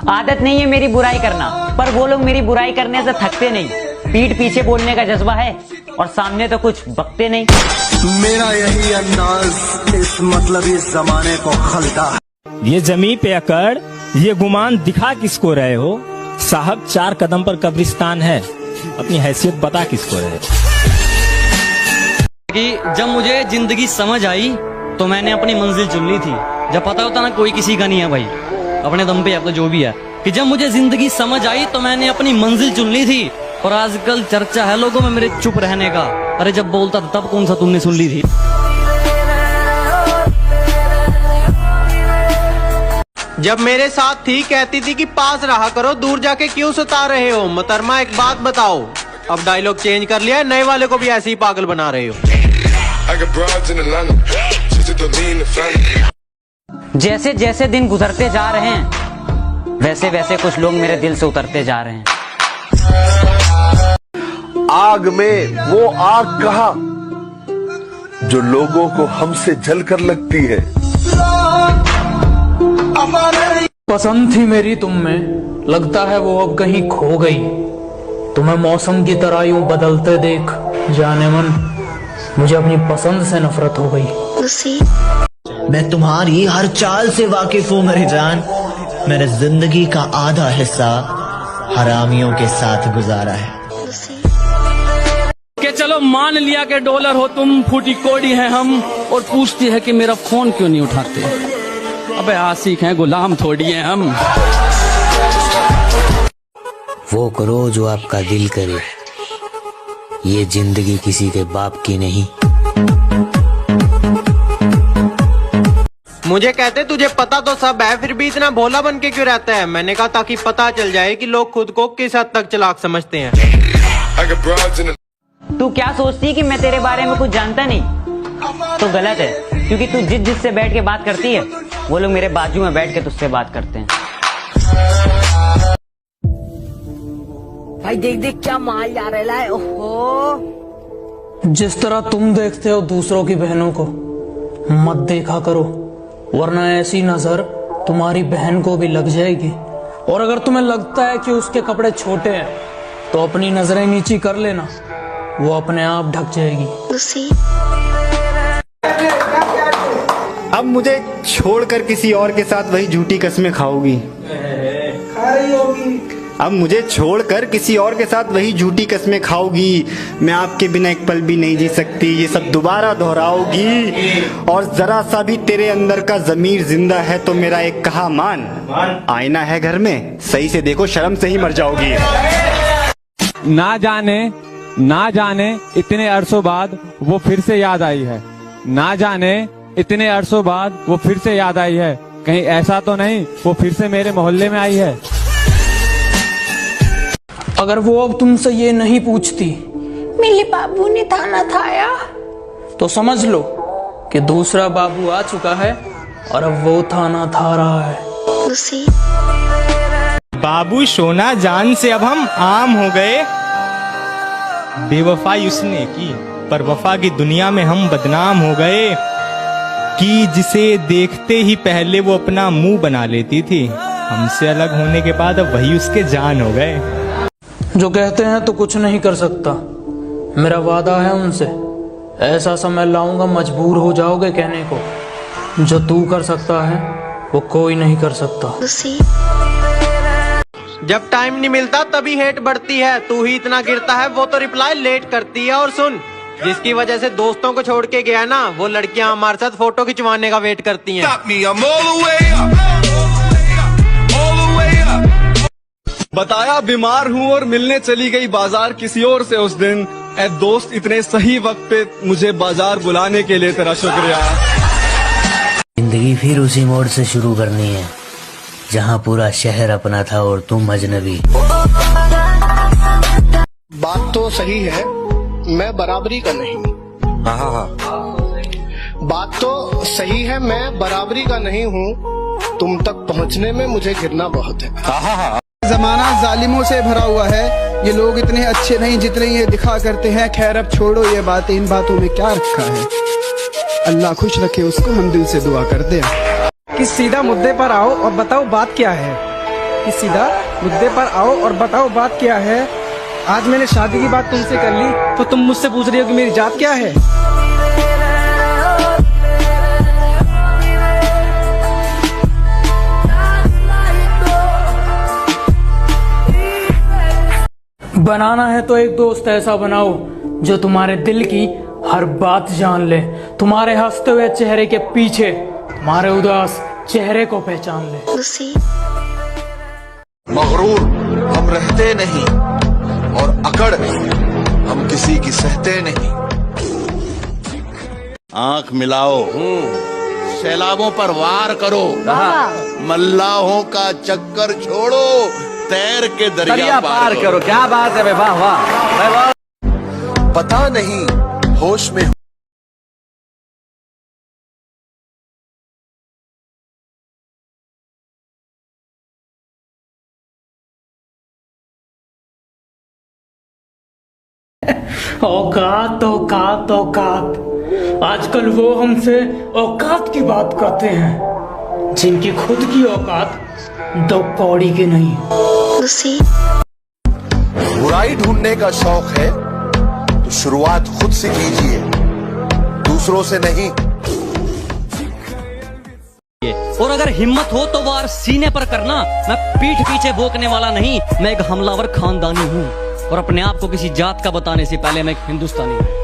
आदत नहीं है मेरी बुराई करना, पर वो लोग मेरी बुराई करने से थकते नहीं। पीठ पीछे बोलने का जज्बा है और सामने तो कुछ बकते नहीं। मेरा यही अंदाज इस मतलबी जमाने को खलता है। ये जमीन पे अकड़, ये गुमान दिखा किसको रहे हो? साहब 4 कदम पर कब्रिस्तान है, अपनी हैसियत बता किसको रहे हो? कि जब मुझे जिंदगी समझ आई तो मैंने अपनी मंजिल चुन ली थी। जब पता होता ना कोई किसी का नहीं है भाई, अपने दम पे अब तो जो भी है, कि जब मुझे जिंदगी समझ आई तो मैंने अपनी मंजिल चुन ली थी। और आजकल चर्चा है लोगों में मेरे चुप रहने का। अरे जब बोलता था तब कौन सा तुमने सुन ली थी? जब मेरे साथ थी कहती थी कि पास रहा करो, दूर जाके क्यों सता रहे हो? मोहतरमा एक बात बताओ, अब डायलॉग चेंज कर लिया है, नए वाले को भी ऐसे ही पागल बना रहे हो। जैसे जैसे दिन गुजरते जा रहे हैं वैसे वैसे कुछ लोग मेरे दिल से उतरते जा रहे हैं। आग में वो आग कहाँ जो लोगों को हमसे जलकर लगती है। पसंद थी मेरी तुम में, लगता है वो अब कहीं खो गई। तुम्हें मौसम की तरह यूं बदलते देख जाने मन मुझे अपनी पसंद से नफरत हो गई। मैं तुम्हारी हर चाल से वाकिफ हूँ मेरी जान। मैंने जिंदगी का आधा हिस्सा हरामियों के साथ गुजारा है। कि चलो मान लिया कि डॉलर हो तुम, फूटी कोड़ी है हम, और पूछती है कि मेरा फोन क्यों नहीं उठाते। अबे आशिक हैं, गुलाम थोड़ी हैं हम। वो करो जो आपका दिल करे, ये जिंदगी किसी के बाप की नहीं। मुझे कहते तुझे पता तो सब है, फिर भी इतना भोला बन के क्यों रहता है? मैंने कहा ताकि पता चल जाए कि लोग खुद को किस हद तक चालाक समझते हैं। तू क्या सोचती है कि मैं तेरे बारे में कुछ जानता नहीं? तो गलत है, क्योंकि तू जिससे बैठ के बात करती है वो लोग मेरे बाजू में बैठ के तुझसे बात करते हैं। भाई देख देख क्या माल जा रहा है। ओहो, जिस तरह तुम देखते हो दूसरों की बहनों को मत देखा करो, वरना ऐसी नजर तुम्हारी बहन को भी लग जाएगी। और अगर तुम्हें लगता है कि उसके कपड़े छोटे हैं तो अपनी नजरें नीची कर लेना, वो अपने आप ढक जाएगी। अब मुझे छोड़कर किसी और के साथ वही झूठी कस्में खाओगी। अब मुझे छोड़कर किसी और के साथ वही झूठी कस्में खाओगी। मैं आपके बिना एक पल भी नहीं जी सकती, ये सब दोबारा दोहराओगी। और जरा सा भी तेरे अंदर का जमीर जिंदा है तो मेरा एक कहा मान, आईना है घर में, सही से देखो शर्म से ही मर जाओगी। ना जाने इतने अरसों बाद वो फिर से याद आई है। ना जाने इतने अरसों बाद वो फिर से याद आई है। कहीं ऐसा तो नहीं वो फिर से मेरे मोहल्ले में आई है। अगर वो अब तुमसे ये नहीं पूछती मेरे बाबू ने थाना थाया, तो समझ लो कि दूसरा बाबू आ चुका है और अब वो थाना था रहा है। बाबू सोना जान से अब हम आम हो गए। बेवफाई उसने की पर वफा की दुनिया में हम बदनाम हो गए। कि जिसे देखते ही पहले वो अपना मुंह बना लेती थी, हमसे अलग होने के बाद अब वही उसके जान हो गए। जो कहते हैं तो कुछ नहीं कर सकता, मेरा वादा है उनसे, ऐसा समय लाऊंगा मजबूर हो जाओगे कहने को, जो तू कर सकता है वो कोई नहीं कर सकता। जब टाइम नहीं मिलता तभी हेट बढ़ती है, तू ही इतना गिरता है वो तो रिप्लाई लेट करती है। और सुन, जिसकी वजह से दोस्तों को छोड़ के गया ना, वो लड़कियां हमारे साथ फोटो खिंचवाने का वेट करती हैं। बताया बीमार हूँ और मिलने चली गई बाजार किसी और से उस दिन। ऐ दोस्त इतने सही वक्त पे मुझे बाजार बुलाने के लिए तेरा शुक्रिया। जिंदगी फिर उसी मोड़ से शुरू करनी है जहाँ पूरा शहर अपना था और तुम अजनबी। बात तो सही है, मैं बराबरी का नहीं। बात तो सही है, मैं बराबरी का नहीं हूँ। तुम तक पहुँचने में मुझे गिरना बहुत है। जमाना जालिमों से भरा हुआ है, ये लोग इतने अच्छे नहीं जितने ये दिखा करते हैं। खैर अब छोड़ो ये बातें, इन बातों में क्या रखा है। अल्लाह खुश रखे उसको, हम दिल से दुआ करते हैं। कि सीधा मुद्दे पर आओ और बताओ बात क्या है। कि सीधा मुद्दे पर आओ और बताओ बात क्या है। आज मैंने शादी की बात तुमसे कर ली तो तुम मुझसे पूछ रही हो कि मेरी जात क्या है। बनाना है तो एक दोस्त ऐसा बनाओ जो तुम्हारे दिल की हर बात जान ले, तुम्हारे हंसते हुए चेहरे के पीछे तुम्हारे उदास चेहरे को पहचान ले। मगरूर हम रहते नहीं और अकड़ हम किसी की सहते नहीं। आंख मिलाओ, सैलाबों पर वार करो, मल्लाहों का चक्कर छोड़ो, तैर के दरिया पार करो। क्या बात है, वाह वाह। पता नहीं होश में औकात औकात औकात, आजकल वो हमसे औकात की बात करते हैं जिनकी खुद की औकात 2 कौड़ी की नहीं। बुराई ढूंढने का शौक है तो शुरुआत खुद से कीजिए, दूसरों से नहीं। और अगर हिम्मत हो तो वार सीने पर करना। मैं पीठ पीछे भोंकने वाला नहीं, मैं एक हमलावर खानदानी हूँ और अपने आप को किसी जात का बताने से पहले मैं एक हिंदुस्तानी हूँ।